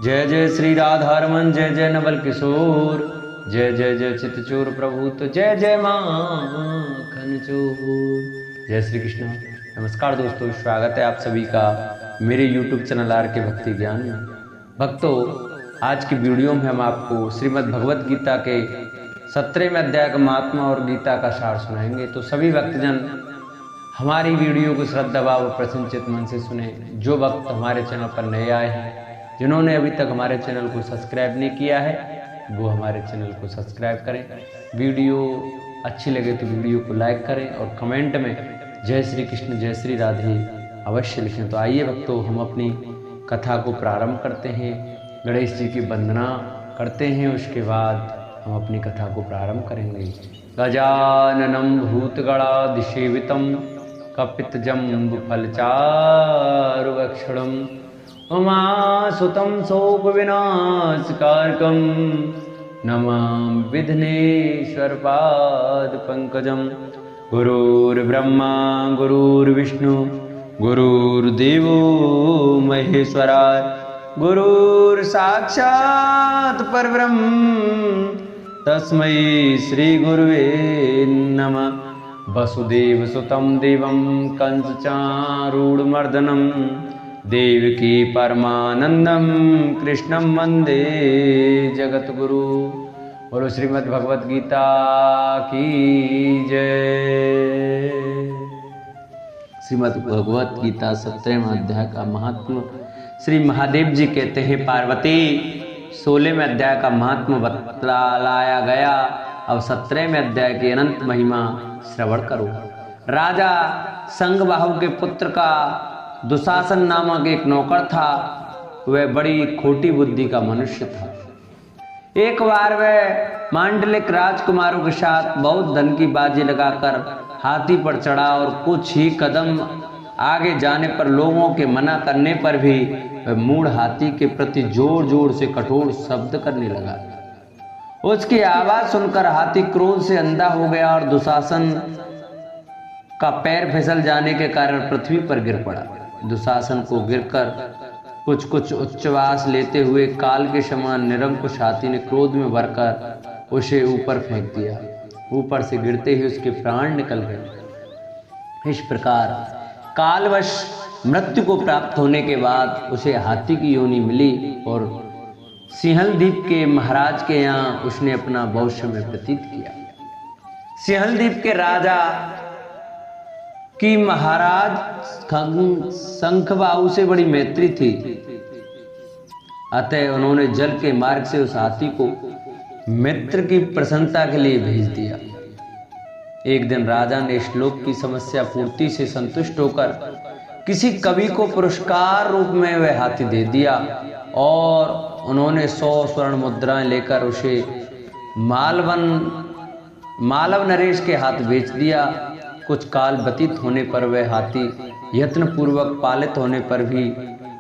जय जय श्री राधारमन, जय जय नवल किशोर, जय जय जय चितचोर प्रभु, तो जय जय माखन चोर। जय श्री कृष्ण। नमस्कार दोस्तों, स्वागत है आप सभी का मेरे YouTube चैनल आर के भक्ति ज्ञान में। भक्तों, आज की वीडियो में हम आपको श्रीमद् भगवत गीता के 17वें अध्याय का महात्मा और गीता का सार सुनाएंगे। तो सभी भक्तजन हमारी वीडियो को श्रद्धा भाव और प्रसन्नचित मन से सुने। जो भक्त हमारे चैनल पर नए आए हैं, जिन्होंने अभी तक हमारे चैनल को सब्सक्राइब नहीं किया है, वो हमारे चैनल को सब्सक्राइब करें। वीडियो अच्छी लगे तो वीडियो को लाइक करें और कमेंट में जय श्री कृष्ण जय श्री राधे अवश्य लिखें। तो आइए भक्तों, हम अपनी कथा को प्रारंभ करते हैं। गणेश जी की वंदना करते हैं, उसके बाद हम अपनी कथा को प्रारंभ करेंगे। गजाननं भूतगणाधिसेवितं कपितजम्बुफलचारुभक्षणं उमासुतं शोकविनाशकारकं नमामि विघ्नेश्वरपादपङ्कजं। गुरुर्ब्रह्मा गुरुर्विष्णु गुरुर्देवो महेश्वरा, गुरुर्साक्षात् परब्रह्म तस्मै श्रीगुरुवे नमः। वसुदेवसुतं देवं कंसचारूढमर्दनं देवकी परमानंदम कृष्णं वंदे जगद्गुरु। बोलो श्रीमद् भगवत गीता की जय। श्रीमद् भगवत गीता 17वें अध्याय का महात्मा। श्री महादेव जी कहते हैं, पार्वती 16वें अध्याय का महात्मा बतलाया गया। अब 17वें अध्याय की अनंत महिमा श्रवण करो। राजा संगबाहु के पुत्र का दुशासन नामक एक नौकर था। वह बड़ी खोटी बुद्धि का मनुष्य था। एक बार वह मांडलिक राजकुमारों के साथ बहुत धन की बाजी लगाकर हाथी पर चढ़ा और कुछ ही कदम आगे जाने पर लोगों के मना करने पर भी वह मूढ़ हाथी के प्रति जोर जोर से कठोर शब्द करने लगा। उसकी आवाज सुनकर हाथी क्रोध से अंधा हो गया और दुशासन का पैर फिसल जाने के कारण पृथ्वी पर गिर पड़ा। दुशासन को गिरकर कुछ उच्छ्वास लेते हुए काल के समान निरंकुश हाथी ने क्रोध में भरकर उसे ऊपर फेंक दिया। ऊपर से गिरते ही उसके प्राण निकल गए। इस प्रकार कालवश मृत्यु को प्राप्त होने के बाद उसे हाथी की योनि मिली और सिंहलदीप के महाराज के यहाँ उसने अपना भविष्य में व्यतीत किया। सिंहलदीप के राजा की महाराज शंखबाहु से बड़ी मैत्री थी, अतः उन्होंने जल के मार्ग से उस हाथी को मित्र की प्रसन्नता के लिए भेज दिया। एक दिन राजा ने श्लोक की समस्या पूर्ति से संतुष्ट होकर किसी कवि को पुरस्कार रूप में वह हाथी दे दिया और उन्होंने 100 स्वर्ण मुद्राएं लेकर उसे मालव नरेश के हाथ बेच दिया। कुछ काल व्यतीत होने पर वह हाथी यत्न पूर्वक पालित होने पर भी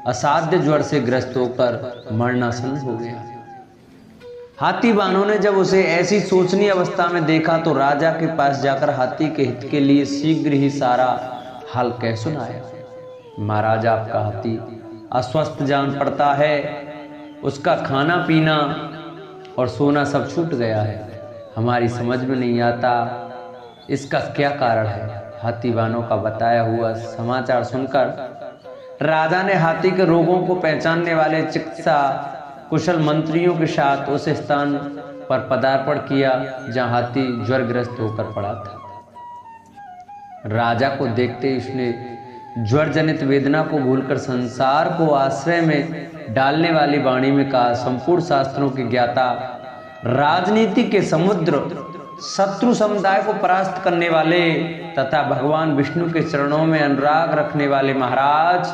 असाध्य ज्वर से ग्रस्त होकर मरणासन हो गया। हाथी वाहनों ने जब उसे ऐसी सोचनीय अवस्था में देखा तो राजा के पास जाकर हाथी के हित के लिए शीघ्र ही सारा हाल कह सुनाया। महाराज, आपका हाथी अस्वस्थ जान पड़ता है, उसका खाना पीना और सोना सब छूट गया है। हमारी समझ में नहीं आता इसका क्या कारण है। हाथी वाहनों का बताया हुआ समाचार सुनकर राजा ने हाथी के रोगों को पहचानने वाले चिकित्सा कुशल मंत्रियों के साथ उस स्थान पर पदार्पण किया जहां हाथी ज्वरग्रस्त होकर पड़ा था। राजा को देखते ही उसने ज्वर जनित वेदना को भूलकर संसार को आश्रय में डालने वाली वाणी में कहा, संपूर्ण शास्त्रों के ज्ञाता, राजनीति के समुद्र, शत्रु समुदाय को परास्त करने वाले तथा भगवान विष्णु के चरणों में अनुराग रखने वाले महाराज,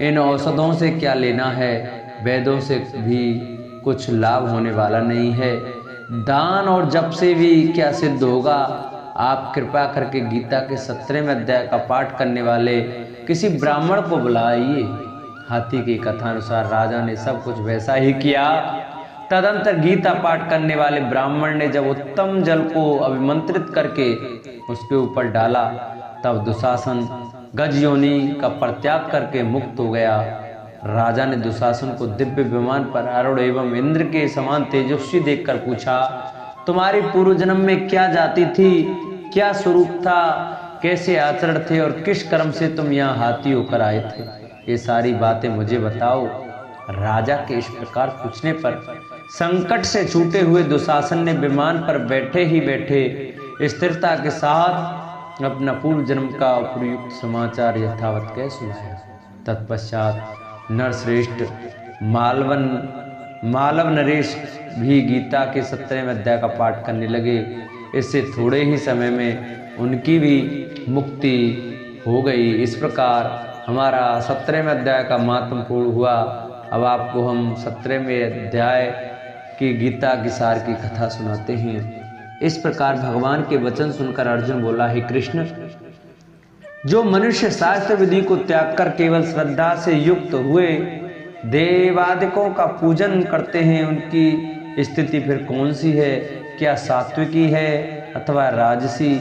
इन औषधों से क्या लेना है। वेदों से भी कुछ लाभ होने वाला नहीं है। दान और जप से भी क्या सिद्ध होगा। आप कृपा करके गीता के 17वें अध्याय का पाठ करने वाले किसी ब्राह्मण को बुलाइए। हाथी की कथा अनुसार राजा ने सब कुछ वैसा ही किया। तदंतर गीता पाठ करने वाले ब्राह्मण ने जब उत्तम जल को अभिमंत्रित करके उसके ऊपर डाला, तब दुशासन गज योनि का परित्याग करके मुक्त हो गया राजा ने दुशासन को दिव्य विमान पर आरूढ़ एवं इंद्र के समान तेजस्वी देखकर पूछा, तुम्हारी पूर्व जन्म में क्या जाति थी, क्या स्वरूप था, कैसे आचरण थे और किस कर्म से तुम यहाँ हाथी होकर आए थे, ये सारी बातें मुझे बताओ। राजा के इस प्रकार पूछने पर संकट से छूटे हुए दुशासन ने विमान पर बैठे ही बैठे स्थिरता के साथ अपना पूर्व जन्म का उपयुक्त समाचार यथावत कह सुनाया। तत्पश्चात नरश्रेष्ठ मालव नरेश भी गीता के 17वें अध्याय का पाठ करने लगे। इससे थोड़े ही समय में उनकी भी मुक्ति हो गई। इस प्रकार हमारा 17वें अध्याय का महात्म पूर्ण हुआ। अब आपको हम 17वें अध्याय की गीता की सार की कथा सुनाते हैं। इस प्रकार भगवान के वचन सुनकर अर्जुन बोला, हे कृष्ण, जो मनुष्य शास्त्र विधि को त्याग कर केवल श्रद्धा से युक्त हुए देवादिकों का पूजन करते हैं, उनकी स्थिति फिर कौन सी है? क्या सात्विकी है अथवा राजसी,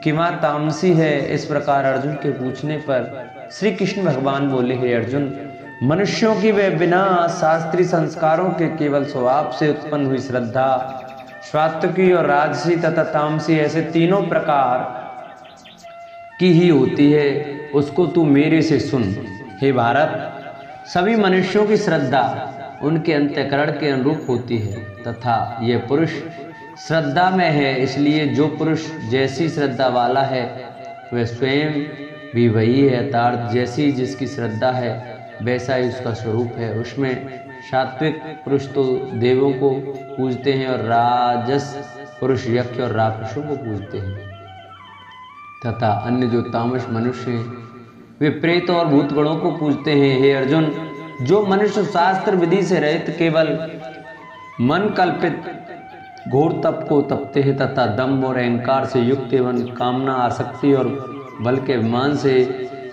किमा तामसी है? इस प्रकार अर्जुन के पूछने पर श्री कृष्ण भगवान बोले, हे अर्जुन, मनुष्यों की वे बिना शास्त्रीय संस्कारों के केवल स्वभाव से उत्पन्न हुई श्रद्धा सात्विकी और राजसी तथा तामसी ऐसे तीनों प्रकार की ही होती है, उसको तू मेरे से सुन। हे भारत, सभी मनुष्यों की श्रद्धा उनके अंतःकरण के अनुरूप होती है तथा यह पुरुष श्रद्धा में है, इसलिए जो पुरुष जैसी श्रद्धा वाला है वह स्वयं भी वही है, अर्थात जैसी जिसकी श्रद्धा है वैसा ही उसका स्वरूप है। उसमें सात्विक पुरुष तो देवों को पूजते हैं और राजस पुरुष यज्ञ और राक्षसों को पूजते हैं तथा अन्य जो तामस मनुष्य हैं वे प्रेत और भूत गणों को पूजते हैं। हे अर्जुन, जो मनुष्य शास्त्र विधि से रहित केवल मन कल्पित घोर तप को तपते हैं तथा दम्भ और अहंकार से युक्त एवं कामना आसक्ति और बल के अभिमान से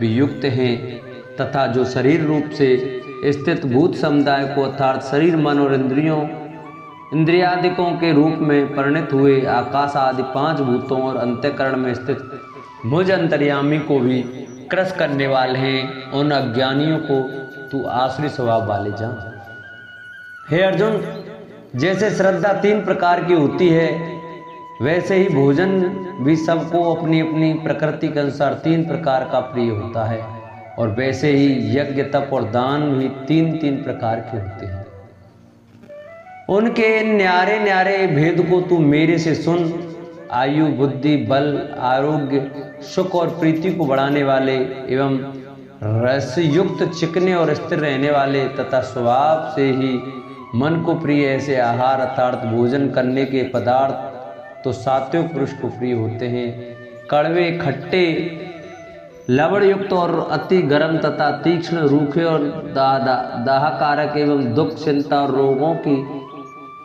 भी युक्त हैं तथा जो शरीर रूप से स्थित भूत समुदाय को अर्थात शरीर, मन और इंद्रियादिकों के रूप में परिणत हुए आकाश आदि 5 भूतों और अंतःकरण में स्थित मुझ अंतर्यामी को भी क्रस करने वाले हैं, उन अज्ञानियों को तू आसुरी स्वभाव वाले जान। हे अर्जुन, जैसे श्रद्धा 3 प्रकार की होती है वैसे ही भोजन भी सबको अपनी अपनी प्रकृति के अनुसार 3 प्रकार का प्रिय होता है और वैसे ही यज्ञ, तप और दान भी 3 प्रकार के होते हैं। उनके न्यारे न्यारे भेद को तू मेरे से सुन। आयु, बुद्धि, बल, आरोग्य, सुख और प्रीति को बढ़ाने वाले एवं रसयुक्त, चिकने और स्थिर रहने वाले तथा स्वभाव से ही मन को प्रिय ऐसे आहार अर्थात भोजन करने के पदार्थ तो सात्विक पुरुष को प्रिय होते हैं। कड़वे, खट्टे, लवण युक्त और अति गर्म तथा तीक्ष्ण, रूखे और दाहकारक एवं दुख, चिंता और रोगों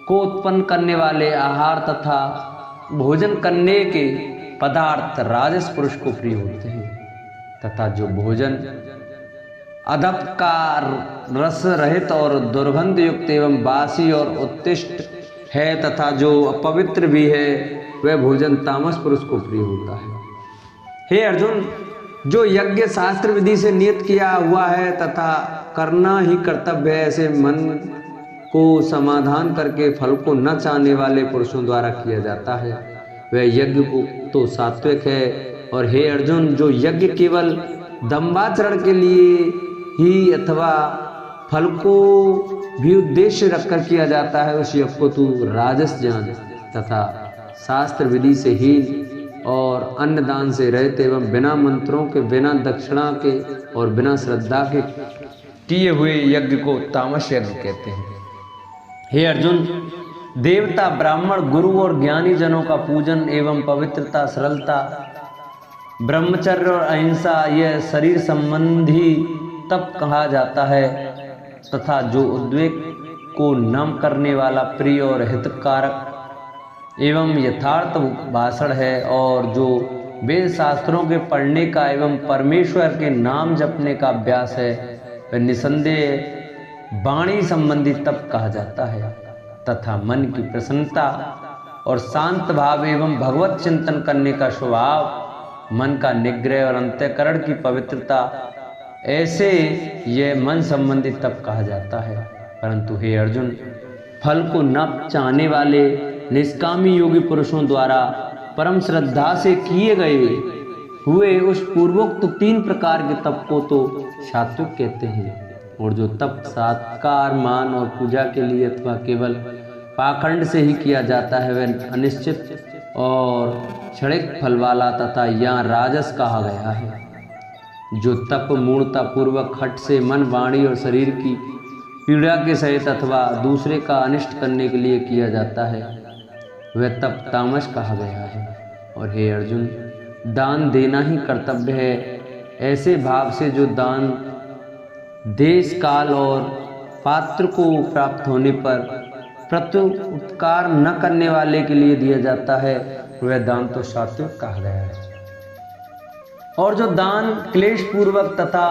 को उत्पन्न करने वाले आहार तथा भोजन करने के पदार्थ राजस पुरुष को प्रिय होते हैं तथा जो भोजन अदप का रस रहित और दुर्गंध युक्त एवं बासी और उत्तिष्ट है तथा जो अपवित्र भी है वह भोजन तामस पुरुष को प्रिय होता है। हे अर्जुन, जो यज्ञ शास्त्र विधि से नियत किया हुआ है तथा करना ही कर्तव्य है ऐसे मन को समाधान करके फल को न चाहने वाले पुरुषों द्वारा किया जाता है वह यज्ञ तो सात्विक है। और हे अर्जुन, जो यज्ञ केवल दंभाचरण के लिए ही अथवा फल को भी उद्देश्य रखकर किया जाता है उस यज्ञ को तू राजस जान तथा शास्त्र विधि से हीन और अन्नदान से रहित एवं बिना मंत्रों के, बिना दक्षिणा के और बिना श्रद्धा के किए हुए यज्ञ को तामस यज्ञ कहते हैं। हे अर्जुन, देवता, ब्राह्मण, गुरु और ज्ञानी जनों का पूजन एवं पवित्रता, सरलता, ब्रह्मचर्य और अहिंसा यह शरीर संबंधी तप कहा जाता है तथा जो उद्वेग को नम करने वाला, प्रिय और हितकारक एवं यथार्थ भाषण है और जो वेद शास्त्रों के पढ़ने का एवं परमेश्वर के नाम जपने का अभ्यास है वह निसंदेह वाणी संबंधी तप कहा जाता है तथा मन की प्रसन्नता और शांत भाव एवं भगवत चिंतन करने का स्वभाव, मन का निग्रह और अंतःकरण की पवित्रता ऐसे यह मन संबंधी तप कहा जाता है। परंतु हे अर्जुन, फल को न चाहने वाले निष्कामी योगी पुरुषों द्वारा परम श्रद्धा से किए गए हुए उस पूर्वोक्त 3 प्रकार के तप को तो सात्विक कहते हैं। और जो तप सत्कार, मान और पूजा के लिए अथवा केवल पाखंड से ही किया जाता है वह अनिश्चित और क्षणिक फल वाला तथा यहाँ राजस कहा गया है। जो तप मूर्ता पूर्वक हठ से मन, वाणी और शरीर की पीड़ा के सहित अथवा दूसरे का अनिष्ट करने के लिए किया जाता है वह तप तामस कहा गया है। और हे अर्जुन, दान देना ही कर्तव्य है ऐसे भाव से जो दान देश, काल और पात्र को प्राप्त होने पर प्रत्युपकार न करने वाले के लिए दिया जाता है वह दान तो सात्विक कहा गया है। और जो दान क्लेश पूर्वक तथा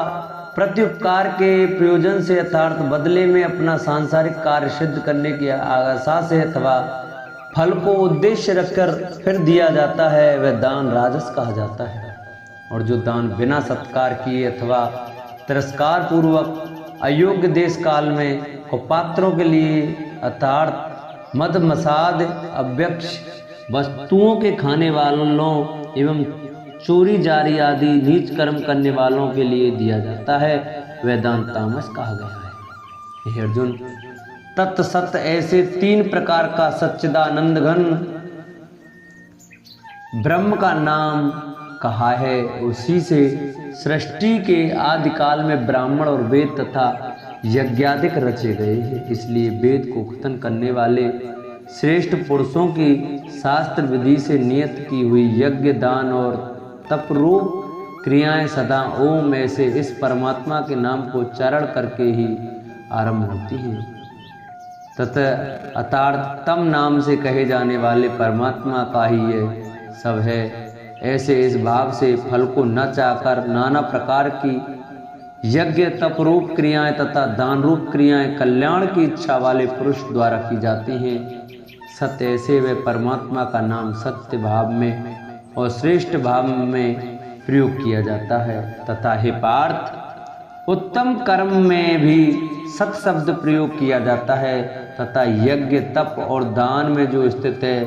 प्रत्युपकार के प्रयोजन से अर्थात बदले में अपना सांसारिक कार्य सिद्ध करने की आशा से अथवा फल को उद्देश्य रखकर फिर दिया जाता है वह दान राजस कहा जाता है। और जो दान बिना सत्कार किए अथवा तिरस्कार पूर्वक अयोग्य देश काल में कुपात्रों के लिए अर्थात मद मसाद अव्यक्ष वस्तुओं के खाने वालों एवं चोरी जारी आदि नीच कर्म करने वालों के लिए दिया जाता है वह दान तामस कहा गया है। हे अर्जुन, तत्सत ऐसे 3 प्रकार का सच्चिदानंद घन ब्रह्म का नाम कहा है। उसी से सृष्टि के आदि काल में ब्राह्मण और वेद तथा यज्ञादिक रचे गए हैं। इसलिए वेद को कथन करने वाले श्रेष्ठ पुरुषों की शास्त्र विधि से नियत की हुई यज्ञ, दान और तप रूप क्रियाएं सदा ओम ऐसे इस परमात्मा के नाम को उच्चारण करके ही आरंभ होती हैं। तथा अतार्थम नाम से कहे जाने वाले परमात्मा का ही ये सब है। ऐसे इस भाव से फल को न चाहकर नाना प्रकार की यज्ञ, तप रूप क्रियाएं तथा दान रूप क्रियाएं कल्याण की इच्छा वाले पुरुष द्वारा की जाती हैं। सत्य ऐसे वे परमात्मा का नाम सत्य भाव में और श्रेष्ठ भाव में प्रयोग किया जाता है। तथा हे पार्थ, उत्तम कर्म में भी सत शब्द प्रयोग किया जाता है तथा यज्ञ, तप और दान में जो स्थित है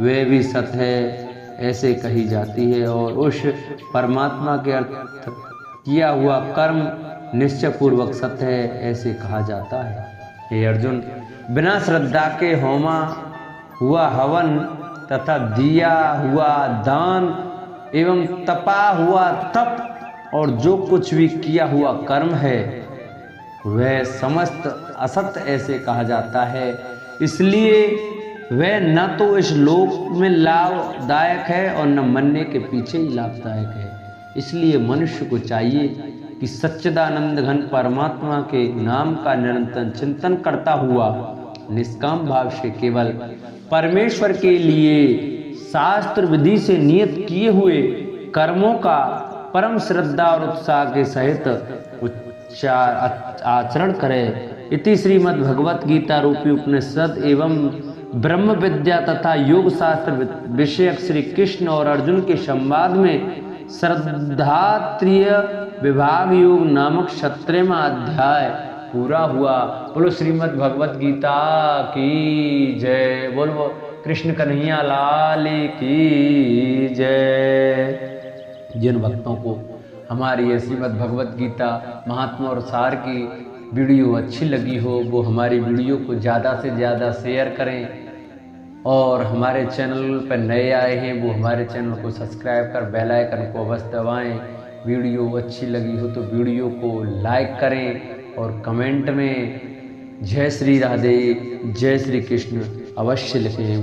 वे भी सत है ऐसे कही जाती है। और उस परमात्मा के अर्थ किया हुआ कर्म निश्चय पूर्वक सत्य है ऐसे कहा जाता है। हे अर्जुन, बिना श्रद्धा के होमा हुआ हवन तथा दिया हुआ दान एवं तपा हुआ तप और जो कुछ भी किया हुआ कर्म है वह समस्त असत ऐसे कहा जाता है। इसलिए वह न तो इस लोक में लाभदायक है और न मरने के पीछे ही लाभदायक है। इसलिए मनुष्य को चाहिए कि सच्चिदानंद घन परमात्मा के नाम का निरंतर चिंतन करता हुआ निष्काम भाव से केवल परमेश्वर के लिए शास्त्र विधि से नियत किए हुए कर्मों का परम श्रद्धा और उत्साह के सहित आचरण करे। इति श्रीमद् भगवत गीता रूपी उपनिषद एवं ब्रह्म विद्या तथा योग शास्त्र विषयक श्री कृष्ण और अर्जुन के संवाद में श्रद्धात्रिय विभाग योग नामक 17वां अध्याय पूरा हुआ। बोलो श्रीमद् भगवत गीता की जय। बोलो कृष्ण कन्हैया लाल की जय। जिन भक्तों को हमारी ये श्रीमद् भगवत गीता महात्मा और सार की वीडियो अच्छी लगी हो वो हमारी वीडियो को ज़्यादा से ज़्यादा शेयर करें। और हमारे चैनल पर नए आए हैं वो हमारे चैनल को सब्सक्राइब कर बेल आइकन को अवश्य दबाएं। वीडियो अच्छी लगी हो तो वीडियो को लाइक करें और कमेंट में जय श्री राधे, जय श्री कृष्ण अवश्य लिखें।